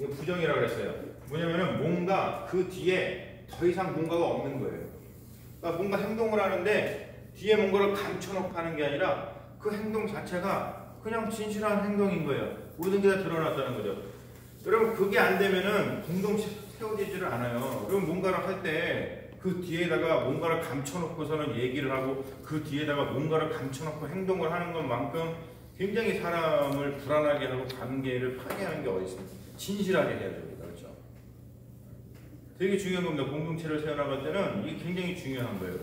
이거 부정이라고 그랬어요. 뭐냐면은 뭔가 그 뒤에 더 이상 뭔가가 없는 거예요. 그러니까 뭔가 행동을 하는데 뒤에 뭔가를 감춰놓고 하는 게 아니라 그 행동 자체가 그냥 진실한 행동인 거예요. 모든 게 다 드러났다는 거죠. 여러분 그게 안 되면은 공동체 세워지지를 않아요. 그럼 뭔가를 할 때 그 뒤에다가 뭔가를 감춰놓고서는 얘기를 하고 그 뒤에다가 뭔가를 감춰놓고 행동을 하는 것만큼 굉장히 사람을 불안하게 하고 관계를 파괴하는 게 어디 있습니까? 진실하게 해야 됩니다. 그렇죠? 되게 중요한 겁니다. 공동체를 세워나갈 때는 이게 굉장히 중요한 거예요.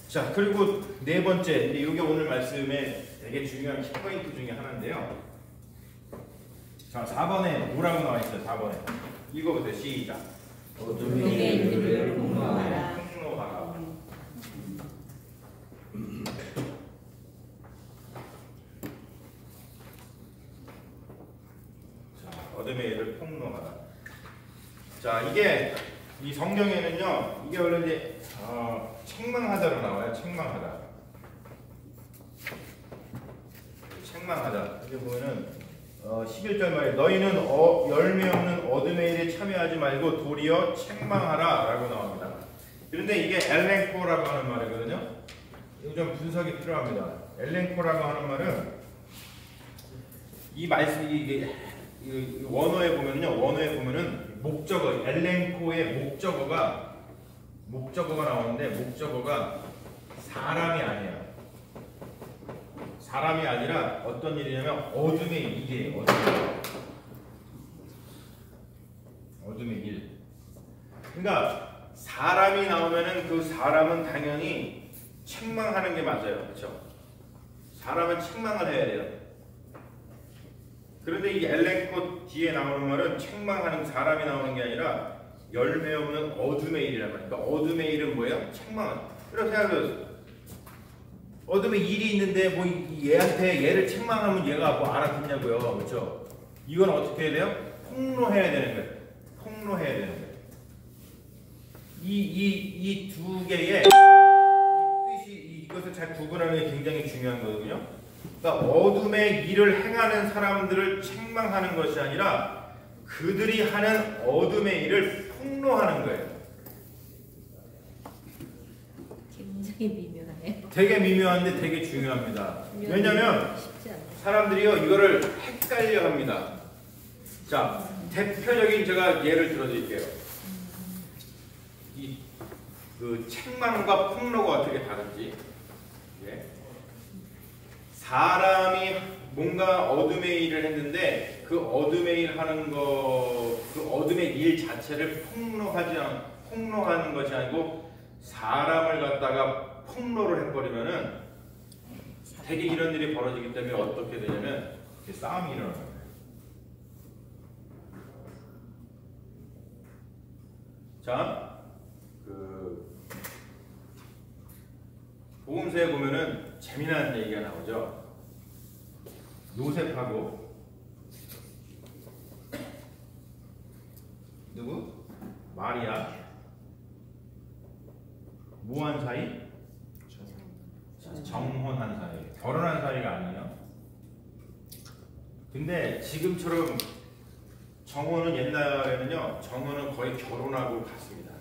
자, 그리고 네 번째, 이게 오늘 말씀의 되게 중요한 키포인트 중에 하나인데요. 자, 4번에 뭐라고 나와 있어요? 4번에 읽어보세요. 시작. 어둠의 일들을 폭로하라. 폭로하라. 자, 어둠의 일을 폭로하라. 자, 이게 이 성경에는요, 이게 원래 이제 책망하다로 나와요. 책망하다. 책망하다. 여기 보면은 11절 말에 너희는 열매 없는 어둠의 일에 참여하지 말고 도리어 책망하라 라고 나옵니다. 그런데 이게 엘렌코라고 하는 말이거든요. 이거 좀 분석이 필요합니다. 엘렌코라고 하는 말은 이 말씀 이 원어에 보면은 목적어 엘렌코의 목적어가 나오는데 목적어가 사람이 아니에요. 사람이 아니라 어떤 일이냐면 어둠의 일이에요. 어둠의 일. 그러니까 사람이 나오면은 그 사람은 당연히 책망하는 게 맞아요. 그렇죠? 사람은 책망을 해야 돼요. 그런데 이 엘렌코 뒤에 나오는 말은 책망하는 사람이 나오는 게 아니라 열매 없는 어둠의 일이란 말이에요. 그러니까 어둠의 일은 뭐예요? 책망은. 그렇게 생각해보세요. 어둠에 일이 있는데 뭐 얘를 책망하면 얘가 뭐 알아듣냐고요. 그렇죠? 이건 어떻게 해야 돼요? 폭로해야 되는 거예요. 폭로해야 되는 거예요. 이 두 개의 뜻이 이것을 잘 구분하는 게 굉장히 중요한 거거든요. 그러니까 어둠의 일을 행하는 사람들을 책망하는 것이 아니라 그들이 하는 어둠의 일을 폭로하는 거예요. 굉장히 미묘하네요. 되게 미묘한데 되게 중요합니다. 왜냐면 사람들이요 이거를 헷갈려 합니다. 자, 대표적인 제가 예를 들어드릴게요. 그 책망과 폭로가 어떻게 다른지. 예. 사람이 뭔가 어둠의 일을 했는데 그 어둠의 일 하는 거, 그 어둠의 일 자체를 폭로하는 것이 아니고 사람을 갖다가 폭로를 해버리면은 되게 이런 일이 벌어지기 때문에 어떻게 되냐면 싸움이 일어나는 거예요. 자, 복음서에 보면은 재미난 얘기가 나오죠. 요셉하고 누구? 마리아 뭐한 사이? 정혼한 사이. 결혼한 사이가 아니에요. 근데 지금처럼 정혼은 옛날에는요 정혼은 거의 결혼하고 갔습니다.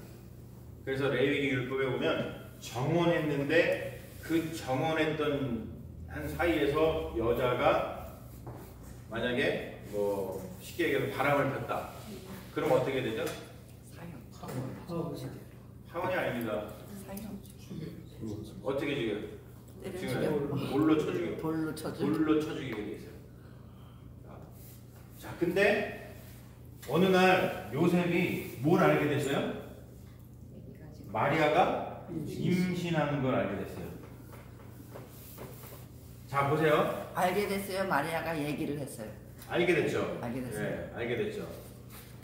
그래서 레위기 율법에 보면 정혼했는데 그 정혼했던 한 사이에서 여자가 만약에 뭐 쉽게 얘기해서 바람을 폈다. 그럼 어떻게 되죠? 파혼이 아닙니다. 어떻게 지금 볼로 쳐죽이게 돼 있어요. 자, 근데 어느 날 요셉이 뭘 알게 됐어요? 마리아가 임신하는 걸 알게 됐어요. 자, 보세요. 알게 됐어요. 마리아가 얘기를 했어요. 알게 됐죠. 알게 됐어요. 네, 알게 됐죠.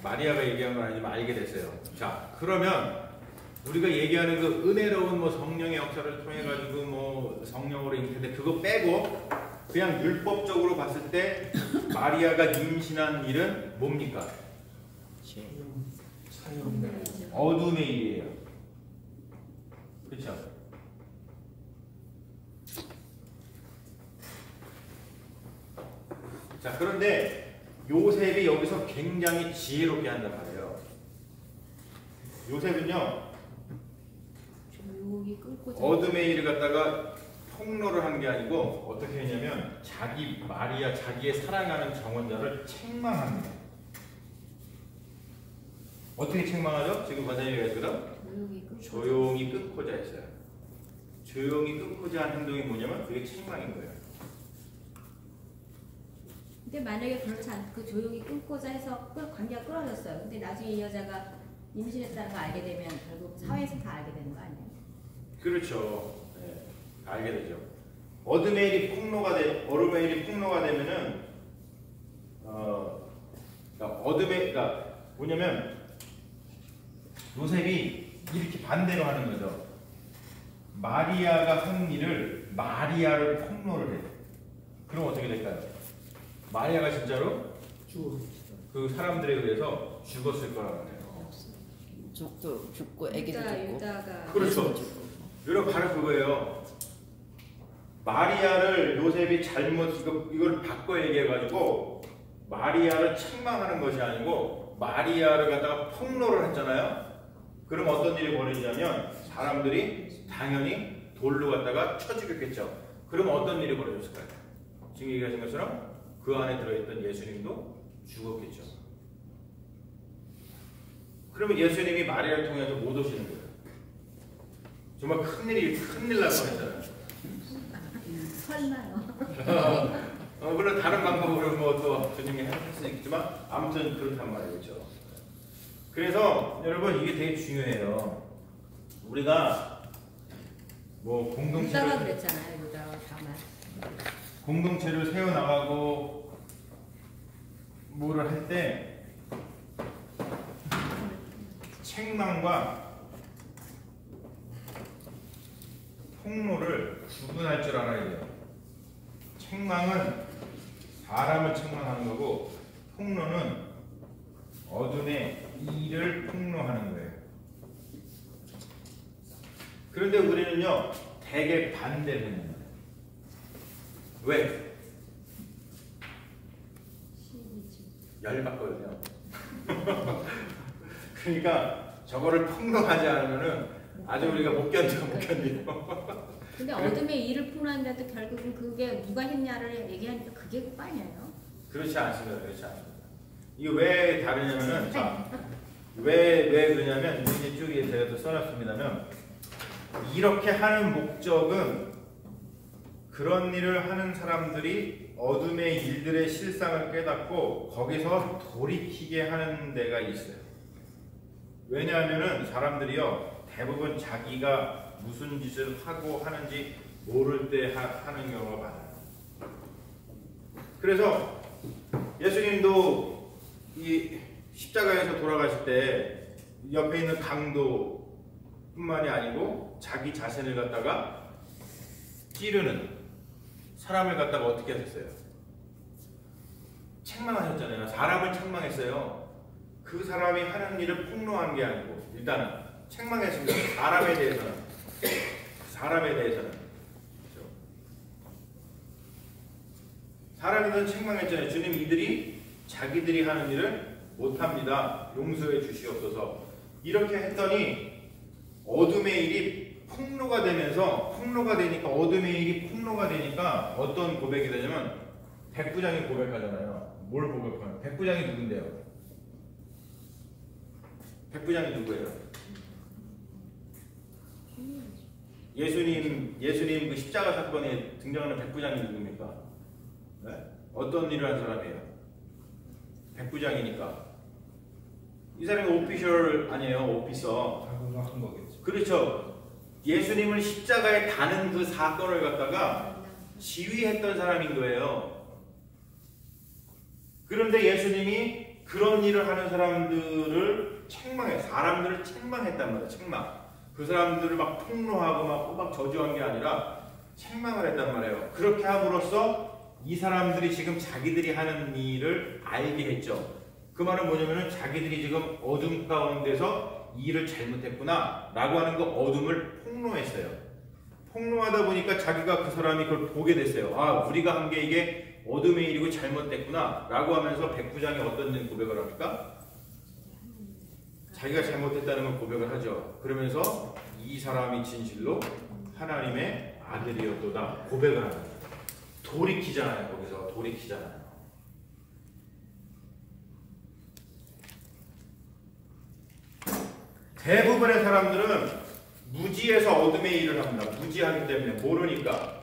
마리아가 얘기한 건 아니지만 알게 됐어요. 자, 그러면 우리가 얘기하는 그 은혜로운 뭐 성령의 역사를 통해 가지고 뭐 성령으로 잉태돼 그거 빼고 그냥 율법적으로 봤을 때 마리아가 임신한 일은 뭡니까? 어둠의 일이에요. 그렇죠? 자, 그런데 요셉이 여기서 굉장히 지혜롭게 한단 말이에요. 요셉은요, 조용히 끊고 어둠의 일을 갖다가 폭로를 한 게 아니고 어떻게 했냐면 자기 마리아, 자기의 사랑하는 정원자를 책망합니다. 어떻게 책망하죠? 지금 권사님이 얘기했거든. 조용히 끊고자 했어요. 조용히 끊고자 한 행동이 뭐냐면 그게 책망인 거예요. 근데 만약에 그렇지 않고 조용히 끊고자 해서 관계가 끊어졌어요. 근데 나중에 이 여자가 임신했다는 거 알게 되면 결국 사회에서 다 알게 되는 거 아니에요? 그렇죠. 네, 알게 되죠. 어둠의 일이 폭로가 되면은 그러니까 뭐냐면 요셉이 이렇게 반대로 하는 거죠. 마리아가 한 일을 마리아를 폭로를 해. 그럼 어떻게 될까요? 마리아가 진짜로 그 사람들에 의해서 죽었을 거라는 거예요. 죽고 애기도 죽고. 유다가 그렇죠. 여러분 바로 그거예요. 마리아를 요셉이 잘못 이걸 바꿔 얘기해가지고 마리아를 책망하는 것이 아니고 마리아를 갖다가 폭로를 했잖아요. 그럼 어떤 일이 벌어지냐면 사람들이 당연히 돌로 갖다가 쳐 죽였겠죠. 그럼 어떤 일이 벌어졌을까요? 지금 얘기하신 것처럼 그 안에 들어있던 예수님도 죽었겠죠. 그러면 예수님이 마리아를 통해서 못 오시는 거예요. 정말 큰일 날 뻔했잖아요. 설마요. 물론 다른 방법으로 또 주님이 할 수 있겠지만 아무튼 그렇단 말이죠. 그래서 여러분 이게 되게 중요해요. 우리가 뭐 유다가 그랬잖아요. 유다가 다만 공동체를 세워 나가고 뭐를 할 때 책망과 폭로를 구분할 줄 알아야 돼요. 책망은 사람을 책망하는 거고 폭로는 어둠의 일을 폭로하는 거예요. 그런데 우리는요 되게 반대를 합니다. 왜? 열받거든요. 그러니까 저거를 폭로하지 않으면은 아주 우리가 못 견뎌요. 근데 어둠의 일을 폭로하는데도 결국은 그게 누가 했냐를 얘기하니까 그게 끝판이에요. 그렇지 않습니다. 이게 왜 다르냐면은 왜 그러냐면 이제 쭉 제가 또 써놨습니다면 이렇게 하는 목적은 그런 일을 하는 사람들이 어둠의 일들의 실상을 깨닫고 거기서 돌이키게 하는 데가 있어요. 왜냐하면은 사람들이요 대부분 자기가 무슨 짓을 하고 하는지 모를 때 하는 경우가 많아요. 그래서 예수님도 이 십자가에서 돌아가실 때 옆에 있는 강도뿐만이 아니고 자기 자신을 갖다가 찌르는 사람을 갖다가 어떻게 하셨어요? 책망하셨잖아요. 사람을 책망했어요. 그 사람이 하는 일을 폭로한 게 아니고 일단은 책망했습니다. 사람에 대해서는 그렇죠? 사람에 대해서 책망했잖아요. 주님 이들이 자기들이 하는 일을 못합니다. 용서해 주시옵소서. 이렇게 했더니 어둠의 일이 폭로가 되니까 어둠의 일이 폭로가 되니까 어떤 고백이 되냐면 백부장이 고백하잖아요. 뭘 고백하나요? 백부장이 누군데요? 백부장이 누구예요? 예수님 그 십자가 사건에 등장하는 백부장이 누굽니까? 네? 어떤 일을 한 사람이에요? 백부장이니까 이 사람이 오피셜 아니에요? 오피서. 한 거겠죠. 그렇죠. 예수님을 십자가에 다는 그 사건을 갖다가 지휘했던 사람인 거예요. 그런데 예수님이 그런 일을 하는 사람들을 사람들을 책망했단 말이에요. 책망. 그 사람들을 막 폭로하고 막 꼬박 저주한 게 아니라 책망을 했단 말이에요. 그렇게 함으로써 이 사람들이 지금 자기들이 하는 일을 알게 했죠. 그 말은 뭐냐면은 자기들이 지금 어둠 가운데서 이 일을 잘못했구나 라고 하는 그 어둠을 폭로했어요. 폭로하다 보니까 자기가 그 사람이 그걸 보게 됐어요. 아, 우리가 한 게 이게 어둠의 일이고 잘못됐구나 라고 하면서 백부장이 어떤 고백을 합니까? 자기가 잘못했다는 걸 고백을 하죠. 그러면서 이 사람이 진실로 하나님의 아들이었도다 고백을 합니다. 돌이키잖아요. 거기서 돌이키잖아요. 대부분의 사람들은 무지해서 어둠의 일을 합니다. 무지하기 때문에 모르니까.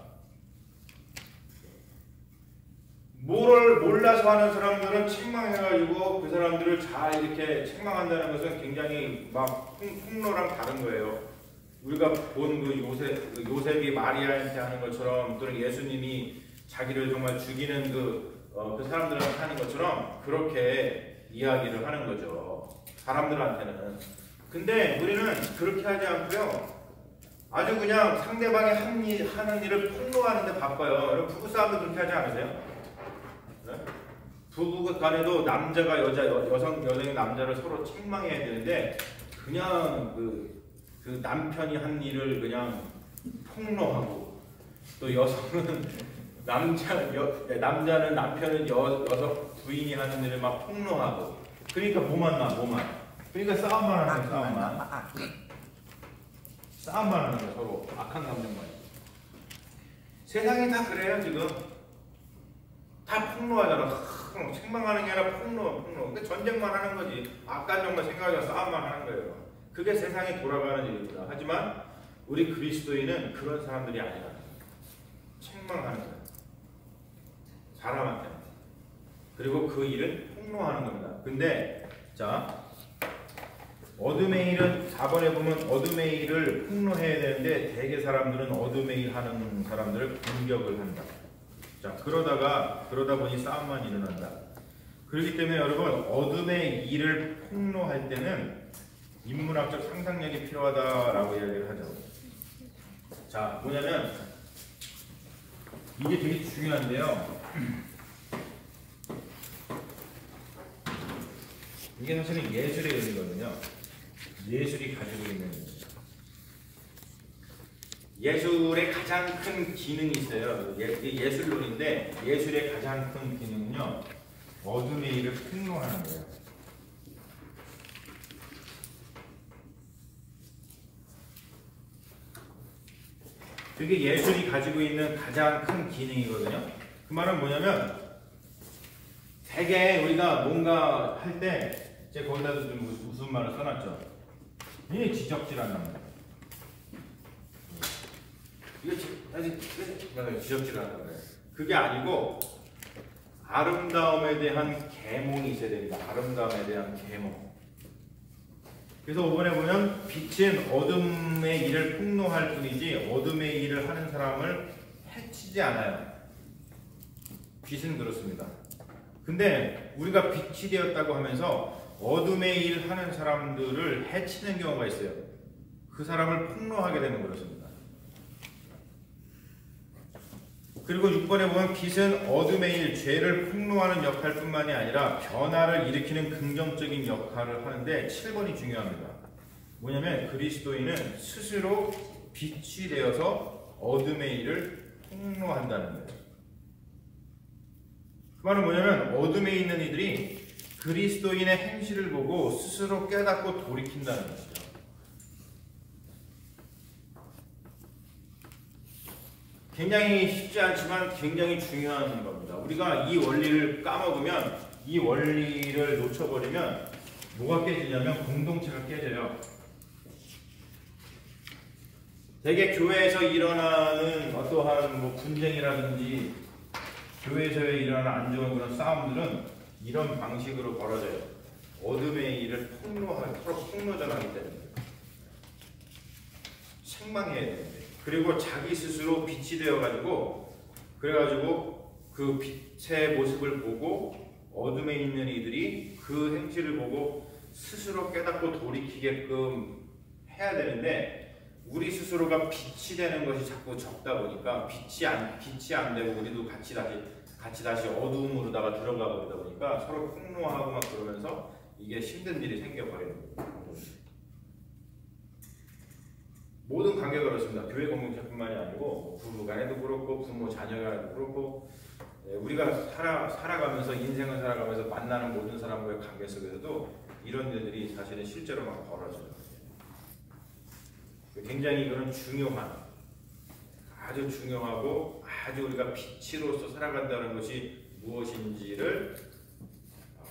몰라서 하는 사람들은 책망해가지고 그 사람들을 잘 이렇게 책망한다는 것은 굉장히 막 폭로랑 다른 거예요. 우리가 본 그 요셉이 마리아한테 하는 것처럼 또는 예수님이 자기를 정말 죽이는 그 사람들한테 하는 것처럼 그렇게 이야기를 하는 거죠. 사람들한테는. 근데 우리는 그렇게 하지 않고요. 아주 그냥 상대방이 하는 일을 폭로하는 데 바빠요. 여러분 부부싸움도 그렇게 하지 않으세요? 네? 부부 간에도 남자가 여성이 남자를 서로 책망해야 되는데 그냥 그 남편이 한 일을 그냥 폭로하고 또 여성은 남자는 남편은 여성 부인이 하는 일을 막 폭로하고 그러니까 뭐만 그러니까 싸움만 하는 거야. 싸움만 하는 거야. 서로 악한 감정만. 세상이 다 그래요 지금. 다 폭로하잖아. 책망하는 게 아니라 폭로. 근데 전쟁만 하는 거지. 악한 정만 생각하고 싸움만 하는 거예요. 그게 세상이 돌아가는 일입니다. 하지만 우리 그리스도인은 그런 사람들이 아니라 책망하는 거예요. 사람한테. 그리고 그 일은 폭로하는 겁니다. 근데 자 어둠의 일은 4번에 보면 어둠의 일을 폭로해야 되는데 대개 사람들은 어둠의 일 하는 사람들을 공격을 한다. 자 그러다 보니 싸움만 일어난다. 그렇기 때문에 여러분 어둠의 일을 폭로할 때는 인문학적 상상력이 필요하다라고 이야기를 하죠. 자 뭐냐면 이게 되게 중요한데요. 이게 사실은 예술의 의미거든요. 예술이 가지고 있는 예술의 가장 큰 기능이 있어요. 예술론인데 예술의 가장 큰 기능은요. 어둠의 일을 폭로하는 거예요. 그게 예술이 가지고 있는 가장 큰 기능이거든요. 그 말은 뭐냐면 되게 우리가 뭔가 할 때 제가 거기다도 좀 무슨 말을 써놨죠. 이게 지적질한단 말이에요. 이거 지적질하는 거예요. 그게 아니고 아름다움에 대한 계몽이 있어야 됩니다. 아름다움에 대한 계몽. 그래서 이번에 보면 빛은 어둠의 일을 폭로할 뿐이지 어둠의 일을 하는 사람을 해치지 않아요. 빛은 그렇습니다. 근데 우리가 빛이 되었다고 하면서 어둠의 일 하는 사람들을 해치는 경우가 있어요. 그 사람을 폭로하게 되는 것입니다. 그리고 6번에 보면 빛은 어둠의 일, 죄를 폭로하는 역할뿐만이 아니라 변화를 일으키는 긍정적인 역할을 하는데 7번이 중요합니다. 뭐냐면 그리스도인은 스스로 빛이 되어서 어둠의 일을 폭로한다는 거예요. 그 말은 뭐냐면 어둠에 있는 이들이 그리스도인의 행실을 보고 스스로 깨닫고 돌이킨다는 것이죠. 굉장히 쉽지 않지만 굉장히 중요한 겁니다. 우리가 이 원리를 까먹으면, 이 원리를 놓쳐버리면 뭐가 깨지냐면 공동체가 깨져요. 대개 교회에서 일어나는 어떠한 분쟁이라든지 교회에서 일어나는 안 좋은 그런 싸움들은 이런 방식으로 벌어져요. 어둠의 일을 폭로하기, 서로 폭로전하기 때문에. 책망해야 되는데. 그리고 자기 스스로 빛이 되어가지고, 그래가지고 그 빛의 모습을 보고 어둠에 있는 이들이 그 행실을 보고 스스로 깨닫고 돌이키게끔 해야 되는데, 우리 스스로가 빛이 되는 것이 자꾸 적다 보니까 빛이 안 되고 우리도 같이 다시 어두움으로다가 들어가 버리다 보니까 서로 폭로하고 막 그러면서 이게 힘든 일이 생겨버리는 거예요. 모든 관계가 그렇습니다. 교회 공동체뿐만이 아니고 부부 간에도 그렇고 부모 자녀 간에도 그렇고 우리가 살아가면서 인생을 살아가면서 만나는 모든 사람과의 관계 속에서도 이런 일들이 사실은 실제로 막 벌어져요. 굉장히 이거는 중요한, 아주 중요하고 아주 우리가 빛으로서 살아간다는 것이 무엇인지를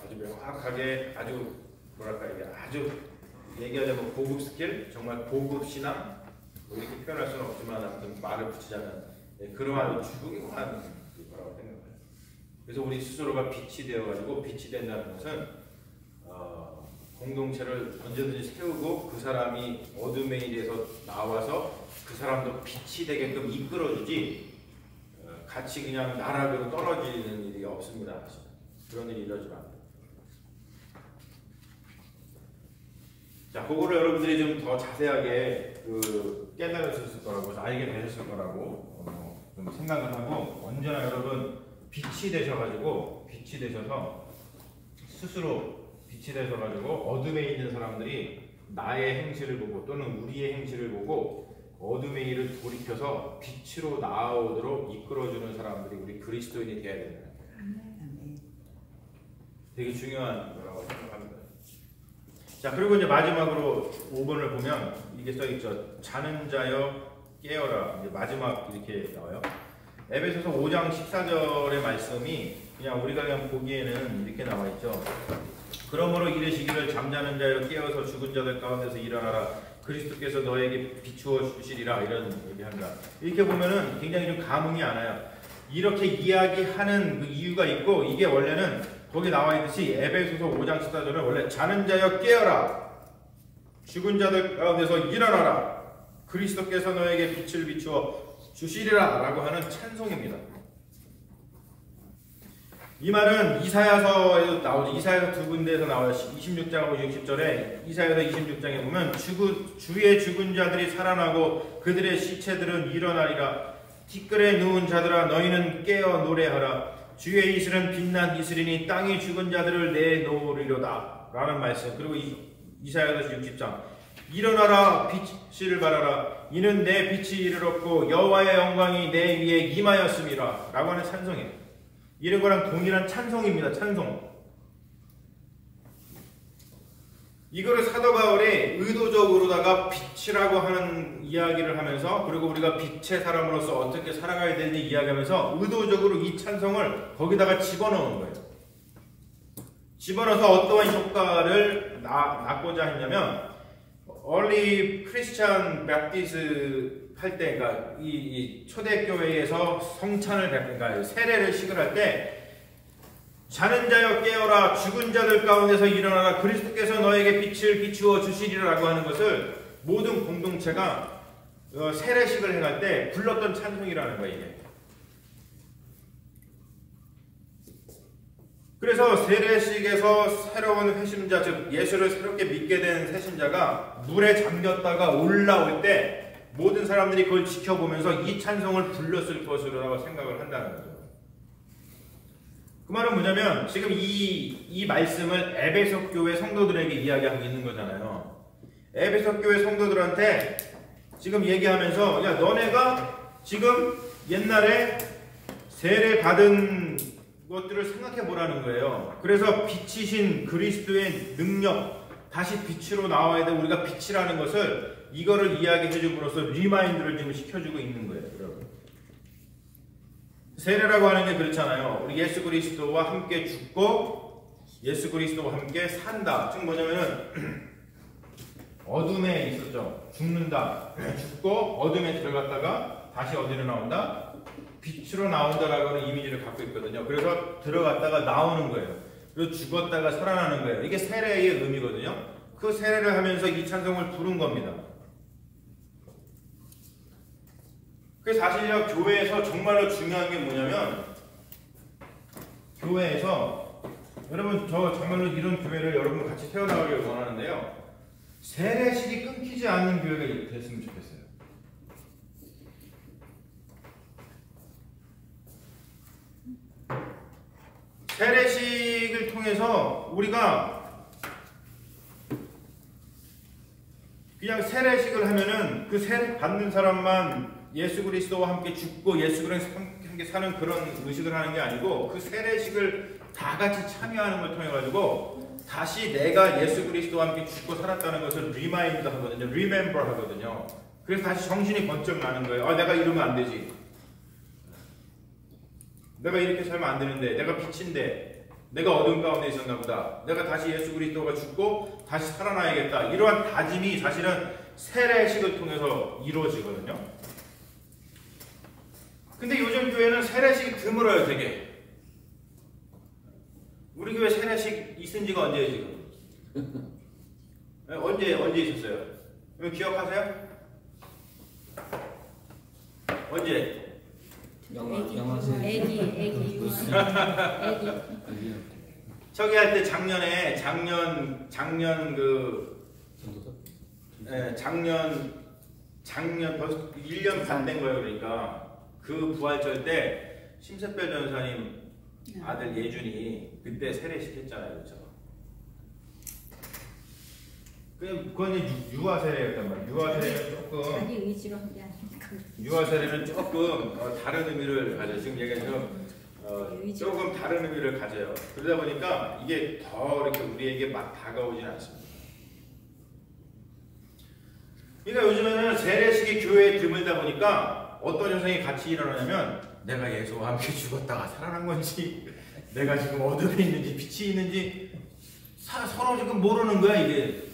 아주 명확하게, 아주 뭐랄까 이게 아주 얘기하자면 고급 스킬, 정말 고급 신앙, 이렇게 표현할 수는 없지만 아무튼 말을 붙이자면 그러한 중요한 거라고 생각해요. 그래서 우리 스스로가 빛이 되어가지고 빛이 된다는 것은 공동체를 언제든지 세우고 그 사람이 어둠의 일에서 나와서 그 사람도 빛이 되게끔 이끌어주지 같이 그냥 나락으로 떨어지는 일이 없습니다. 사실. 그런 일이 이러지 않아요. 자, 그거를 여러분들이 좀 더 자세하게 깨달으셨을 거라고, 알게 되셨을 거라고 좀 생각을 하고, 언제나 여러분 빛이 되셔가지고, 빛이 되셔서 스스로 빛이 되셔가지고 어둠에 있는 사람들이 나의 행실을 보고 또는 우리의 행실을 보고 어둠의 일을 돌이켜서 빛으로 나아오도록 이끌어주는 사람들이 우리 그리스도인이 되어야 된다는 거예요. 되게 중요한 거라고 생각합니다. 자, 그리고 이제 마지막으로 5번을 보면 이게 써있죠. 자는 자여 깨어라. 이제 마지막 이렇게 나와요. 에베소서 5장 14절의 말씀이 그냥 우리가 그냥 보기에는 이렇게 나와 있죠. 그러므로 이르시기를 잠자는 자여 깨어서 죽은 자들 가운데서 일어나라. 그리스도께서 너에게 비추어 주시리라. 이런 얘기한다. 이렇게 보면은 굉장히 좀 감흥이 안 와요. 이렇게 이야기하는 그 이유가 있고, 이게 원래는 거기 나와 있듯이 에베소서 5장 14절은 원래 자는 자여 깨어라. 죽은 자들 가운데서 일어나라. 그리스도께서 너에게 빛을 비추어 주시리라 라고 하는 찬송입니다. 이 말은 이사야서에도 나오죠. 이사야서 두 군데에서 나와요. 26장하고 60절에 이사야서 26장에 보면 주의 죽은 자들이 살아나고 그들의 시체들은 일어나리라. 티끌에 누운 자들아 너희는 깨어 노래하라. 주의 이슬은 빛난 이슬이니 땅이 죽은 자들을 내놓으리로다 라는 말씀. 그리고 이사야서 60장 일어나라 빛을 발하라. 이는 내 빛이 이르렀고 여호와의 영광이 내 위에 임하였음이라 라고 하는 찬송이에요. 이런 거랑 동일한 찬송입니다. 찬송. 이거를 사도 바울이 의도적으로다가 빛이라고 하는 이야기를 하면서, 그리고 우리가 빛의 사람으로서 어떻게 살아가야 되는지 이야기하면서 의도적으로 이 찬송을 거기다가 집어넣은 거예요. 집어넣어서 어떠한 효과를 낳고자 했냐면, Early Christian Baptist 할 때, 그러니까 이 초대교회에서 성찬을 그러니까 세례를 시근할 때, 자는 자여 깨어라. 죽은 자들 가운데서 일어나라. 그리스도께서 너에게 빛을 비추어 주시리라고 하는 것을 모든 공동체가 세례식을 행할 때 불렀던 찬송이라는 거예요. 이게. 그래서 세례식에서 새로운 회심자, 즉 예수를 새롭게 믿게 된 새신자가 물에 잠겼다가 올라올 때 모든 사람들이 그걸 지켜보면서 이 찬송을 불렀을 것으로 생각을 한다는 거죠. 그 말은 뭐냐면 지금 이 말씀을 에베소 교회 성도들에게 이야기하고 있는 거잖아요. 에베소 교회 성도들한테 지금 얘기하면서, 야, 너네가 지금 옛날에 세례 받은 것들을 생각해 보라는 거예요. 그래서 빛이신 그리스도의 능력, 다시 빛으로 나와야 돼. 우리가 빛이라는 것을, 이거를 이야기해 줌으로써 리마인드를 지금 시켜주고 있는 거예요, 여러분. 세례라고 하는 게 그렇잖아요. 우리 예수 그리스도와 함께 죽고 예수 그리스도와 함께 산다. 즉 뭐냐면은 어둠에 있었죠. 죽는다. 죽고 어둠에 들어갔다가 다시 어디로 나온다? 빛으로 나온다라고 하는 이미지를 갖고 있거든요. 그래서 들어갔다가 나오는 거예요. 그리고 죽었다가 살아나는 거예요. 이게 세례의 의미거든요. 그 세례를 하면서 이 찬송을 부른 겁니다. 그래서 사실요, 교회에서 정말로 중요한 게 뭐냐면, 교회에서 여러분, 저 정말로 이런 교회를 여러분 같이 세워나가길 원하는데요, 세례식이 끊기지 않는 교회가 됐으면 좋겠어요. 세례식을 통해서 우리가 그냥 세례식을 하면은 그 세례 받는 사람만 예수 그리스도와 함께 죽고 예수 그리스도와 함께 함께 사는 그런 의식을 하는 게 아니고 그 세례식을 다 같이 참여하는 걸 통해 가지고 다시 내가 예수 그리스도와 함께 죽고 살았다는 것을 리마인드 하거든요. 리멤버 하거든요. 그래서 다시 정신이 번쩍 나는 거예요. 아, 내가 이러면 안 되지. 내가 이렇게 살면 안 되는데, 내가 빛인데, 내가 어두운 가운데 있었나 보다. 내가 다시 예수 그리스도가 죽고 다시 살아나야겠다. 이러한 다짐이 사실은 세례식을 통해서 이루어지거든요. 근데 요즘 교회는 세례식이 드물어요, 되게. 우리 교회 세례식 있은 지가 언제예요, 지금? 언제 있었어요? 기억하세요? 언제? 애기 저기 할 때 작년 벌써 1년 반 된 거예요. 그러니까 그 부활절 때 심세별 전사님 아들 예준이 그때 세례식 했잖아요. 그렇죠? 그건 유아 세례였단 말이에요. 유아 세례는 조금 자기 의지로 한 게 아니니까. 유아 세례는 조금 다른 의미를 가져요. 지금 얘기한 조금 다른 의미를 가져요. 그러다 보니까 이게 더 이렇게 우리에게 막 다가오지는 않습니다. 그러니까 요즘에는 세례식이 교회에 드물다 보니까 어떤 현상이 같이 일어나냐면 내가 예수와 함께 죽었다가 살아난 건지 내가 지금 어둠에 있는지 빛이 있는지 서로 지금 모르는 거야 이게.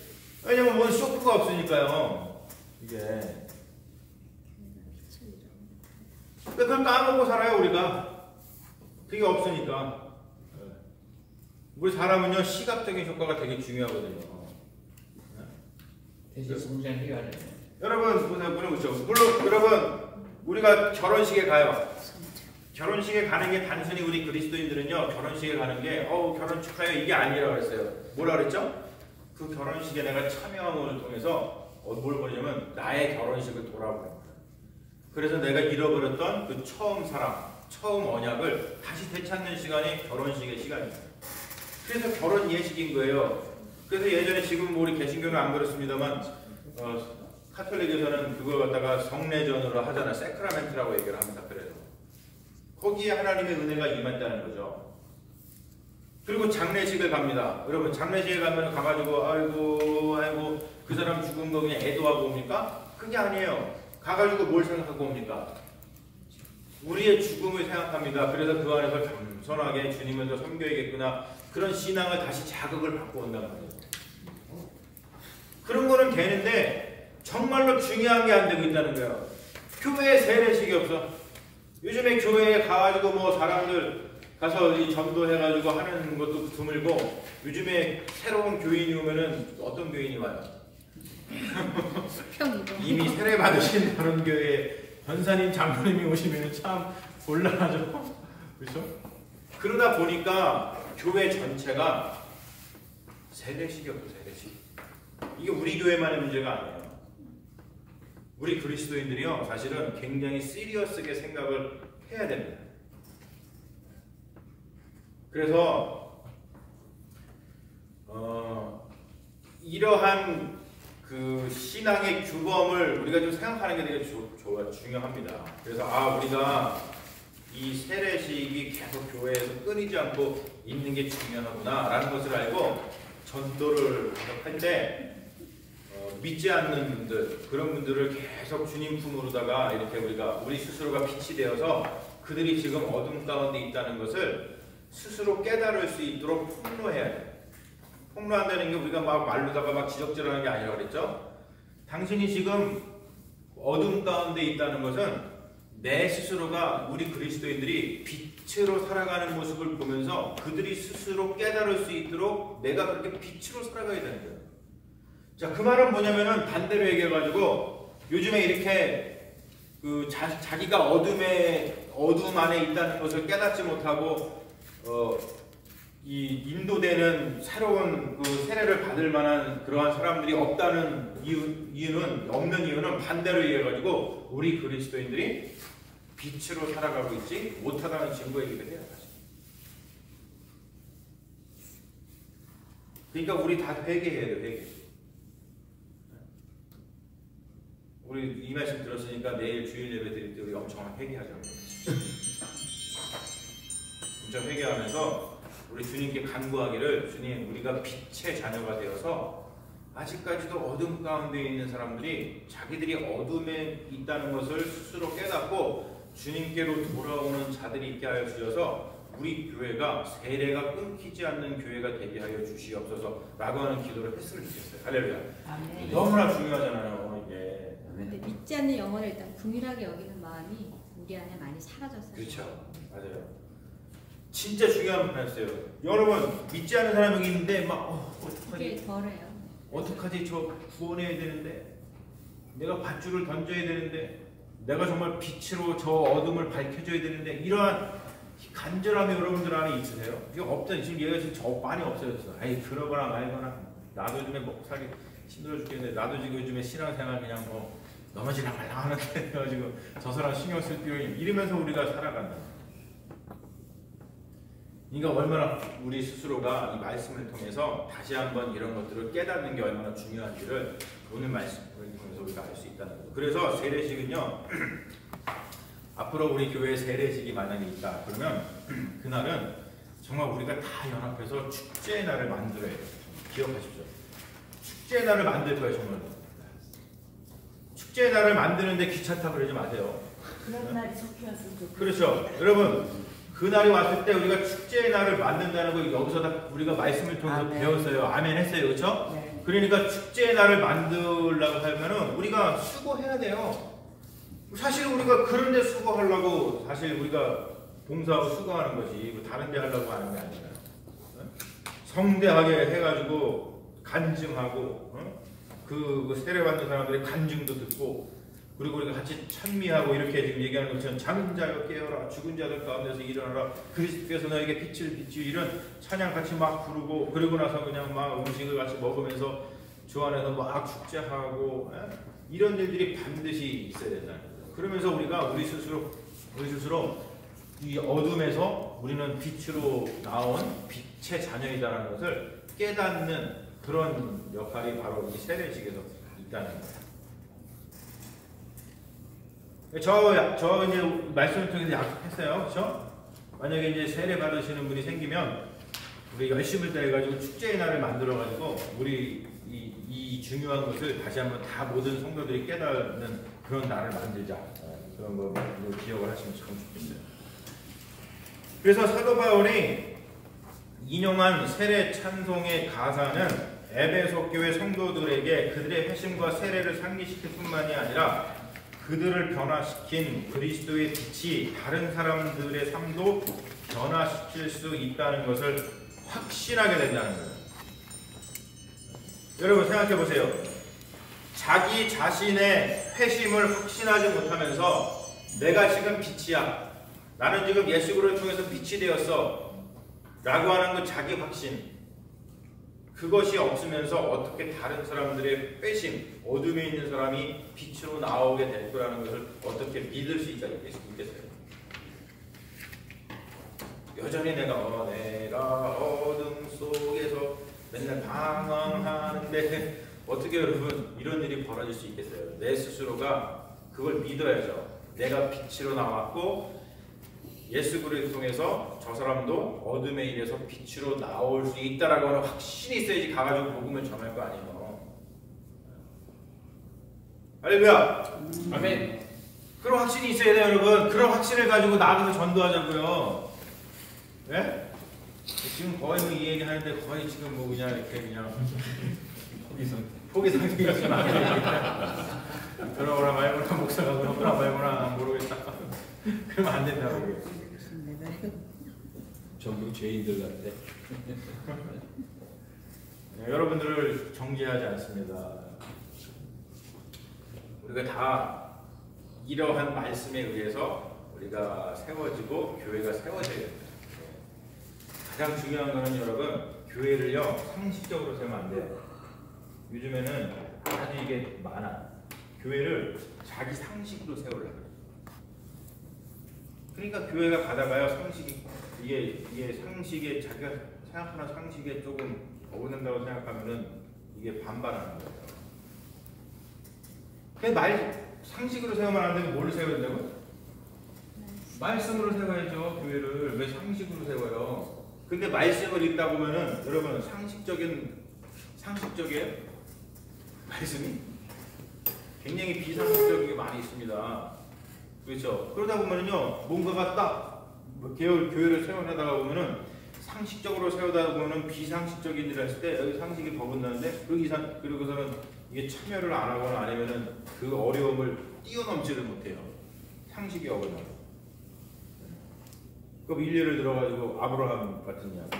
왜냐면 뭐 쇼크가 없으니까요. 이게. 그걸 까먹고 살아요 우리가. 그게 없으니까. 우리 사람은요 시각적인 효과가 되게 중요하거든요. 대신 성장해야 돼. 여러분 그렇죠. 물론 여러분 우리가 결혼식에 가요. 결혼식에 가는 게 단순히 우리 그리스도인들은요 결혼식에 가는 게 결혼 축하해요 이게 아니라고 그랬어요. 뭐라 그랬죠? 그 결혼식에 내가 참여함을 통해서 뭘 보냐면 나의 결혼식을 돌아보는 거예요. 그래서 내가 잃어버렸던 그 처음 사랑, 처음 언약을 다시 되찾는 시간이 결혼식의 시간이에요. 그래서 결혼 예식인 거예요. 그래서 예전에 지금 우리 개신교는 안 그렇습니다만 카톨릭에서는 그걸 갖다가 성례전으로 하잖아요. 세크라멘트라고 얘기를 합니다. 그래서 거기에 하나님의 은혜가 임한다는 거죠. 그리고 장례식을 갑니다. 여러분 장례식에 가면 가가지고 아이고 그 사람 죽은 거 그냥 애도하고 옵니까? 그게 아니에요. 가가지고 뭘 생각하고 옵니까? 우리의 죽음을 생각합니다. 그래서 그 안에서 겸손하게 주님을 더 섬겨야겠구나. 그런 신앙을 다시 자극을 받고 온단 말이에요. 그런 거는 되는데 정말로 중요한 게 안 되고 있다는 거예요. 교회에 세례식이 없어. 요즘에 교회에 가가지고 뭐 사람들 가서 이 전도해가지고 하는 것도 드물고 요즘에 새로운 교인이 오면은 어떤 교인이 와요? 이미 세례 받으신 다른 교회 전사님 장로님이 오시면 참 곤란하죠. 그렇죠? 그러다 보니까 교회 전체가 세례식이 없고 세례식. 이게 우리 교회만의 문제가 아니에요. 우리 그리스도인들이요 사실은 굉장히 시리어스하게 생각을 해야 됩니다. 그래서 이러한 그 신앙의 규범을 우리가 좀 생각하는 게 되게 중요합니다. 그래서 우리가 이 세례식이 계속 교회에서 끊이지 않고 있는 게 중요하구나 라는 것을 알고 전도를 할 때 믿지 않는 분들 그런 분들을 계속 주님 품으로다가 이렇게 우리 스스로가 빛이 되어서 그들이 지금 어둠 가운데 있다는 것을 스스로 깨달을 수 있도록 폭로해야 돼요. 폭로한다는 게 우리가 막 말로다가 막 지적질하는 게 아니라 그랬죠. 당신이 지금 어둠 가운데 있다는 것은 내 스스로가 우리 그리스도인들이 빛으로 살아가는 모습을 보면서 그들이 스스로 깨달을 수 있도록 내가 그렇게 빛으로 살아가야 되는 거예요. 자, 그 말은 뭐냐면은 반대로 얘기해가지고 요즘에 이렇게 자기가 어둠 안에 있다는 것을 깨닫지 못하고 이 인도되는 새로운 그 세례를 받을 만한 그러한 사람들이 없는 이유는 반대로 얘기해가지고 우리 그리스도인들이 빛으로 살아가고 있지 못하다는 증거이기도 해요. 그러니까 우리 다 회개해야 돼요. 회개. 우리 이 말씀 들었으니까 내일 주일 예배 드릴 때 우리 엄청 회개하자고요. 진짜 회개하면서 우리 주님께 간구하기를, 주님, 우리가 빛의 자녀가 되어서 아직까지도 어둠 가운데 있는 사람들이 자기들이 어둠에 있다는 것을 스스로 깨닫고 주님께로 돌아오는 자들이 있게 하여 주셔서 우리 교회가 세례가 끊기지 않는 교회가 되게 하여 주시옵소서라고 하는 기도를 했으면 좋겠어요. 할렐루야. 아멘. 너무나 중요하잖아요, 이게. 근데 믿지 않는 영혼을 일단 긍휼하게 여기는 마음이 우리 안에 많이 사라졌어요. 그렇죠. 맞아요. 진짜 중요한 부분이었어요. 여러분, 믿지 않는 사람이 여기 있는데 막 그게 어떡하지? 덜해요. 어떡하지? 저 구원해야 되는데, 내가 밧줄을 던져야 되는데, 내가 정말 빛으로 저 어둠을 밝혀줘야 되는데, 이러한 간절함이 여러분들 안에 있으세요? 이게 없잖아요. 지금 얘가 지금 저 많이 없어졌어. 아이, 그러거나 말거나, 나도 요즘에 먹고 살기 힘들어 죽겠는데, 나도 지금 요즘에 신앙생활 그냥 뭐 넘어지나 말라 하는데 내가 지금 저 사람 신경 쓸 필요는, 이러면서 우리가 살아간다. 그러니까 얼마나 우리 스스로가 이 말씀을 통해서 다시 한번 이런 것들을 깨닫는 게 얼마나 중요한지를 오늘 말씀을 통해서 우리가 알 수 있다는 거죠. 그래서 세례식은요, 앞으로 우리 교회에 세례식이 만약에 있다 그러면 그날은 정말 우리가 다 연합해서 축제의 날을 만들어야 돼요. 기억하십시오. 축제의 날을 만들 거예요. 정말 축제의 날을 만드는데 귀찮다 그러지 마세요. 그런 날이 속히 왔으면 좋겠어요. 그렇죠. 여러분, 그 날이 왔을 때 우리가 축제의 날을 만든다는 거 여기서 다 우리가 말씀을 통해서 아멘. 배웠어요. 아멘 했어요. 그렇죠? 네. 그러니까 축제의 날을 만들려고 하면은 우리가 수고해야 돼요. 사실 우리가 그런 데 수고하려고 사실 우리가 봉사하고 수고하는 거지, 뭐 다른 데 하려고 하는 게 아니라 성대하게 해가지고 간증하고, 그 세례받는 사람들의 간증도 듣고, 그리고 우리가 같이 찬미하고 이렇게 지금 얘기하는 것처럼 잠든 자여 깨어라, 죽은 자들 가운데서 일어나라, 그리스도께서 너에게 빛을 비추, 이런 찬양 같이 막 부르고, 그리고 나서 그냥 막 음식을 같이 먹으면서 주 안에서 막 축제하고, 이런 일들이 반드시 있어야 된다는 거예요. 그러면서 우리가 우리 스스로 이 어둠에서 우리는 빛으로 나온 빛의 자녀이다라는 것을 깨닫는 그런 역할이 바로 이 세례식에서 있다는 거예요. 저 이제 말씀을 통해서 약속했어요. 그렇죠? 만약에 이제 세례 받으시는 분이 생기면 우리 열심을 다해가지고 축제의 날을 만들어가지고 우리 이 중요한 것을 다시 한번 다 모든 성도들이 깨닫는 그런 날을 만들자. 그런 거 기억을 하시면 참 좋겠어요. 그래서 사도 바울이 인용한 세례 찬송의 가사는 에베소 교회 성도들에게 그들의 회심과 세례를 상기시킬 뿐만이 아니라 그들을 변화시킨 그리스도의 빛이 다른 사람들의 삶도 변화시킬 수 있다는 것을 확신하게 된다는 거예요. 여러분 생각해 보세요. 자기 자신의 회심을 확신하지 못하면서 내가 지금 빛이야, 나는 지금 예수 그리스도를 통해서 빛이 되었어 라고 하는 그 자기 확신, 그것이 없으면서 어떻게 다른 사람들의 회심, 어둠에 있는 사람이 빛으로 나오게 될 거라는 것을 어떻게 믿을 수 있겠어요? 여전히 내가 어둠 속에서 맨날 방황하는데 어떻게 여러분 이런 일이 벌어질 수 있겠어요? 내 스스로가 그걸 믿어야죠. 내가 빛으로 나왔고 예수 그리스도를 통해서 저 사람도 어둠에 일해서 빛으로 나올 수 있다라고 하는 확신이 있어야지 가가지고 복음을 전할 거 아니에요. 할렐루야. 아멘. 그런 확신이 있어야 돼요, 여러분. 그런 확신을 가지고 나가서 전도하자고요. 네? 지금 거의 뭐 이 얘기 하는데 거의 지금 뭐 그냥 이렇게 그냥 포기 상태이지만 들어오라 말거나 목사가 들어오라 말거나 모르겠다. 그러면 안 된다고. 전부 죄인들 같아. 네, 여러분들을 정죄하지 않습니다. 우리가 다 이러한 말씀에 의해서 우리가 세워지고 교회가 세워져야 됩니다. 가장 중요한 것은 여러분, 교회를요 상식적으로 세우면 안 돼요. 요즘에는 아주 이게 많아. 교회를 자기 상식으로 세우려고. 그러니까 교회가 가다가요 이게 상식에 자기가 생각하는 상식에 조금 어긋난다고 생각하면은 이게 반발하는 거예요. 그 말 상식으로 세우면 안 되고 뭘 세워야 된다고? 말씀으로 세워야죠. 교회를 왜 상식으로 세워요? 근데 말씀을 읽다 보면은 여러분 상식적이에요? 말씀이 굉장히 비상식적인 게 많이 있습니다. 그렇죠? 그러다 보면은요 뭔가가 딱 뭐 교회를 세워내다가 보면은 상식적으로 세우다 보면은 비상식적인 일을 했을 때 여기 상식이 버금나는데 그리고서는 이게 참여를 안 하거나 아니면은 그 어려움을 뛰어넘지를 못해요. 상식이 어긋나고. 그 일례를 들어가지고 아브라함 같은 이야기.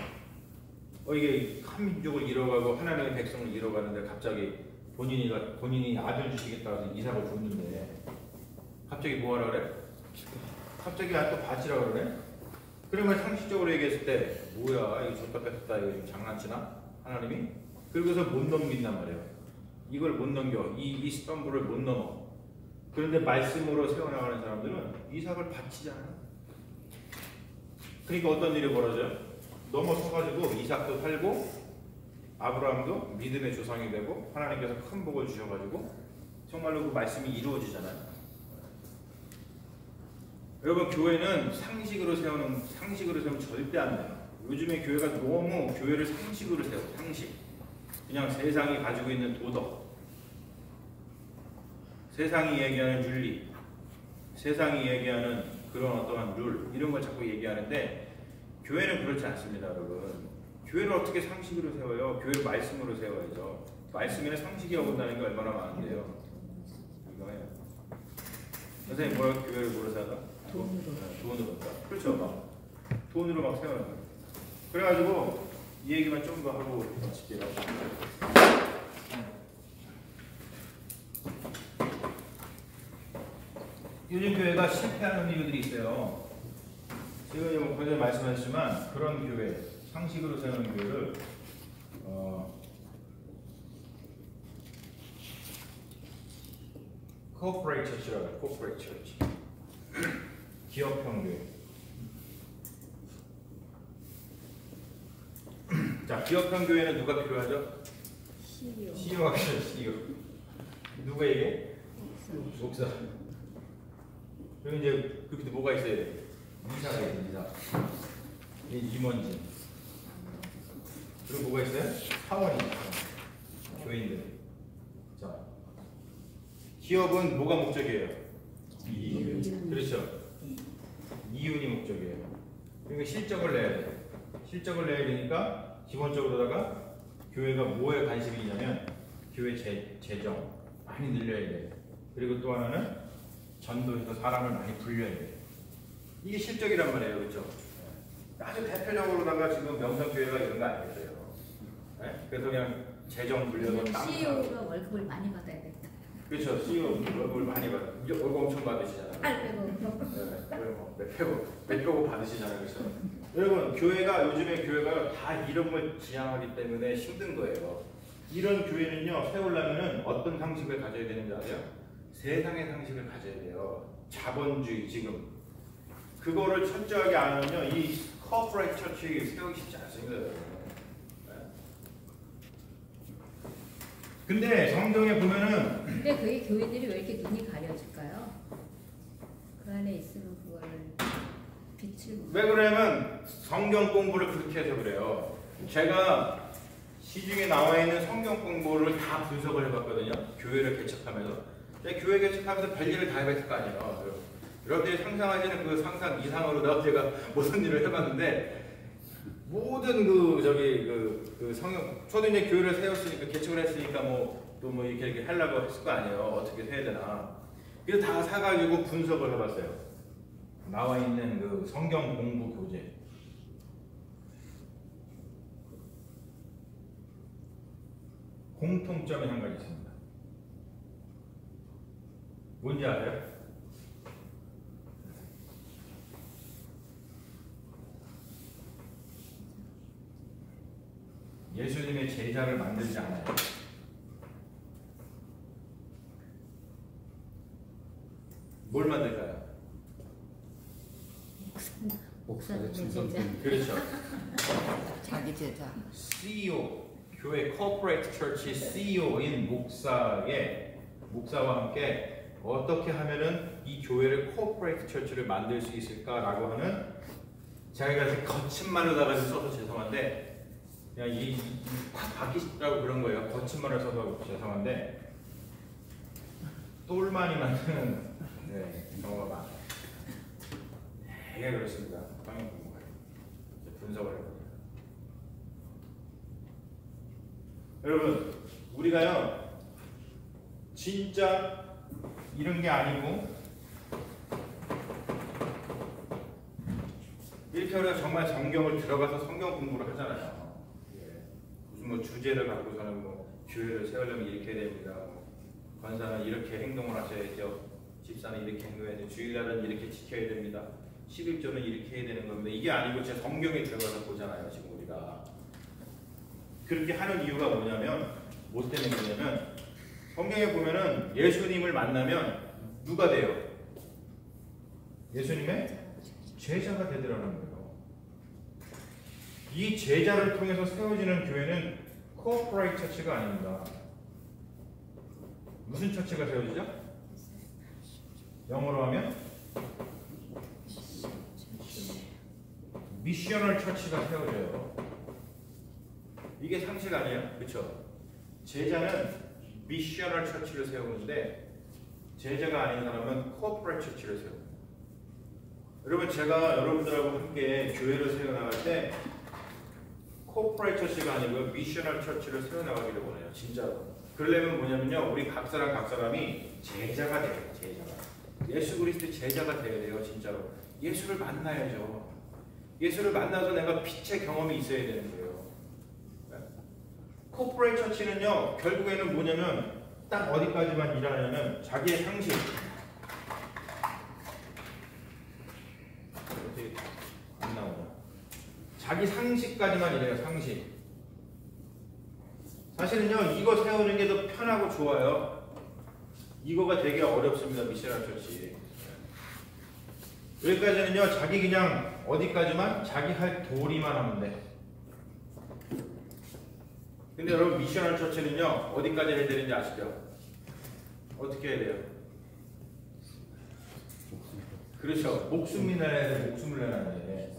이게 한 민족을 잃어가고 하나님의 백성을 잃어가는데 갑자기 본인이 아들 주시겠다고 해서 이삭을 줬는데 갑자기 뭐하라 그래? 갑자기 또 바치라 그러네? 그러면 상식적으로 얘기했을 때 뭐야 이거 줬다 뺐다 이거 지금 장난치나? 하나님이? 그리고서 못 넘긴단 말이에요. 이걸 못 넘겨. 이 스탬프를 못 넘어. 그런데 말씀으로 세워나가는 사람들은 이삭을 바치잖아요. 그러니까 어떤 일이 벌어져요? 넘어서가지고 이삭도 살고 아브라함도 믿음의 조상이 되고 하나님께서 큰 복을 주셔가지고 정말로 그 말씀이 이루어지잖아요. 여러분 교회는 상식으로 세우면 절대 안 돼요. 요즘에 교회가 너무 교회를 상식으로 세워. 상식. 그냥 세상이 가지고 있는 도덕, 세상이 얘기하는 윤리, 세상이 얘기하는 그런 어떠한 룰 이런 걸 자꾸 얘기하는데 교회는 그렇지 않습니다, 여러분. 교회를 어떻게 상식으로 세워요? 교회를 말씀으로 세워야죠. 말씀에는 상식이 어긋나는 게 얼마나 많은데요. 이거예요. 선생님 뭐라고 교회를 뭐로 세워요? 돈으로. 그렇죠. 막 돈으로 막 세워요. 그래가지고 이 얘기만 좀 더 하고 마칠게요. 요즘 교회가 실패하는 이유들이 있어요. 지금 먼저 말씀하셨지만 그런 교회, 상식으로 세우는 교회를 corporate church라고 해요. corporate church. 기업형 교회. 자, 기업형 교회는 누가 필요하죠? CEO가 필요해요. CEO. 누가 얘기해? 목사. 그리고 이제 그 밑에 뭐가 있어야 돼? 이사가 있어요. 이사. 임원진. 그리고 뭐가 있어요? 사원이 있어요. 교인들. 자, 기업은 뭐가 목적이에요? 이윤. 그렇죠. 이윤이 목적이에요. 그러니까 실적을 내야 돼. 실적을 내야 되니까 기본적으로다가 교회가 뭐에 관심이 있냐면 교회 재정 많이 늘려야 돼. 그리고 또 하나는 전도해서 사람을 많이 불려야 돼. 이게 실적이란 말이에요, 그렇죠? 아주 대표적으로다가 지금 명성교회가 이런 거 아니겠어요? 네? 그래서 그냥 재정 불려서 CEO가 월급을 많이 받아야겠다. 그렇죠. CEO 월급을 많이 받아. 월급 엄청 받으시잖아요. 800억. 몇백억 받으시잖아요, 그렇죠? 여러분, 요즘에 교회가 다 이름을 지향하기 때문에 힘든 거예요. 이런 교회는요, 세우려면은 어떤 상식을 가져야 되는지 아세요? 세상의 상식을 가져야 돼요. 자본주의 지금 그거를 철저하게 안 하면요, 이 corporate church 세우기 쉽지 않습니다. 근데 성경에 보면은 근데 그게 교회들이 왜 이렇게 눈이 가려질까요? 그 안에 있으면 그거를 빛을 못. 왜 그러냐면 성경 공부를 그렇게 해서 그래요. 제가 시중에 나와 있는 성경 공부를 다 분석을 해봤거든요. 교회를 개척하면서. 교회 개척하면서 별일을 다 해봤을 거 아니에요. 여러분들이 상상하시는 그 상상 이상으로 제가 무슨 일을 해봤는데 모든 그 성경, 저도 이제 교회를 세웠으니까 개척을 했으니까 또 이렇게 하려고 했을 거 아니에요. 어떻게 해야 되나. 그래서 다 사가지고 분석을 해봤어요. 나와 있는 그 성경 공부 교재. 공통점이 한 가지 있습니다. 뭔지 아세요? 예수님의 제자를 만들지 않아요. 뭘 만들까요? 목사님의 제자. 그렇죠. 자기 제자. CEO, 교회 corporate church CEO인 목사와 함께 어떻게 하면은 이 교회를 코퍼레이트 처치를 만들 수 있을까라고 하는 자기가 거친 말로다가 써서 죄송한데 그냥 확 바뀌시라고 그런 거예요. 거친 말을 써서 죄송한데 똘만이 만드는 경우가 많아요. 되게 그렇습니다. 성경 공부가 분석을 해봅니다. 여러분 우리가요 진짜 이런 게 아니고 이렇게 우리가 정말 성경을 들어가서 성경 공부를 하잖아요. 무슨 뭐 주제를 갖고서는 뭐 교회를 세우려면 이렇게 해야 됩니다. 권사는 이렇게 행동을 하셔야죠. 집사는 이렇게 행동해야 돼요. 주일날은 이렇게 지켜야 됩니다. 11조는 이렇게 해야 되는 겁니다. 이게 아니고 제 성경에 들어가서 보잖아요. 지금 우리가 그렇게 하는 이유가 뭐냐면 뭐 때문에 그러냐면 성경에 보면은 예수님을 만나면 누가 돼요? 예수님의 제자가 되더라는 거예요. 이 제자를 통해서 세워지는 교회는 코퍼레이트 처치가 아닙니다. 무슨 처치가 세워지죠? 영어로 하면 미셔널 처치가 세워져요. 이게 상식 아니에요? 그렇죠? 제자는 미셔널 처치를 세우는데 제자가 아닌 사람은 코퍼레이트 처치를 세웁니다. 여러분 제가 여러분들하고 함께 교회를 세워나갈 때 코퍼레이트 처치가 아니고 미셔널 처치를 세워나가기를 원해요. 진짜로. 그러려면 뭐냐면요. 우리 각 사람이 제자가 돼요. 제자가. 예수 그리스도의 제자가 돼야 돼요. 진짜로. 예수를 만나야죠. 예수를 만나서 내가 빛의 경험이 있어야 되는 거예요. 코퍼레이트 처치는요. 결국에는 뭐냐면 딱 어디까지만 일하냐면 자기의 상식. 안 나오냐. 자기 상식까지만 일해요. 상식. 사실은요. 이거 세우는 게 더 편하고 좋아요. 이거가 되게 어렵습니다. 미셔널 처치. 여기까지는요. 자기 그냥 어디까지만 자기 할 도리만 하면 돼. 근데 여러분 미셔널 처치는요. 어디까지 해야 되는지 아시죠? 어떻게 해야 돼요? 그렇죠. 목숨을 내야 돼. 목숨을 내야 돼.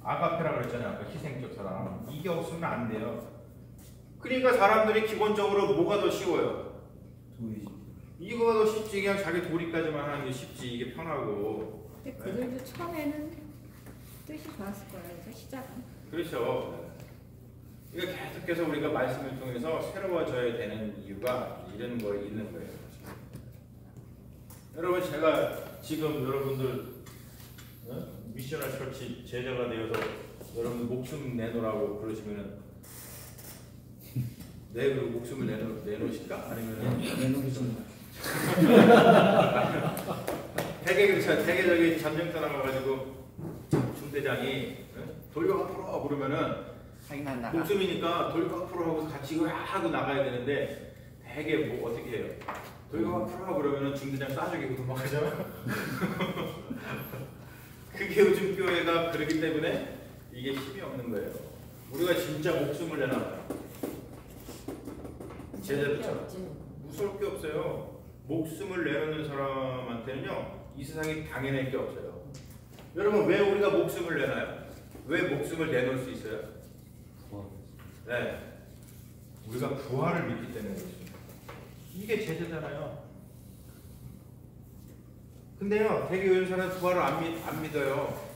아가페라 그랬잖아요. 아까 희생적 사랑. 이게 없으면 안 돼요. 그러니까 사람들이 기본적으로 뭐가 더 쉬워요? 도의. 이거가 더 쉽지. 그냥 자기 도리까지만 하는 게 쉽지. 이게 편하고. 근데 그들도 처음에는 뜻이 좋았을 거예요. 그래서 시작은. 그렇죠. 그러니까 계속해서 우리가 말씀을 통해서 새로워져야 되는 이유가 이런 거에 있는 거예요. 여러분 제가 지금 여러분들 미셔널 처치 제자가 되어서 여러분 목숨 내놓으라고 그러시면은 네, 그 목숨을 내놓으실까? 아니면은 내놓으십니다. 되게 그렇죠. 되게 저기 전쟁터 나가가지고 중대장이 돌려 앞으로 그러면은 자기만 나가. 목숨이니까 돌려 앞으로 하고 같이 하고 나가야 되는데 되게 뭐 어떻게 해요? 돌려 앞으로 그러면은 중대장 쏴주기고 도망가잖아. 그게 요즘 교회가 그러기 때문에 이게 힘이 없는 거예요. 우리가 진짜 목숨을 내놔요. 제자들처럼 무서울 게 없어요. 목숨을 내놓는 사람한테는요 이 세상에 당연할 게 없어요. 여러분 왜 우리가 목숨을 내나요? 왜 목숨을 내놓을 수 있어요? 네, 우리가 부활을 믿기 때문에 그렇습니다. 이게 제자잖아요. 근데요 되게 요즘 사람 부활을 안 믿어요.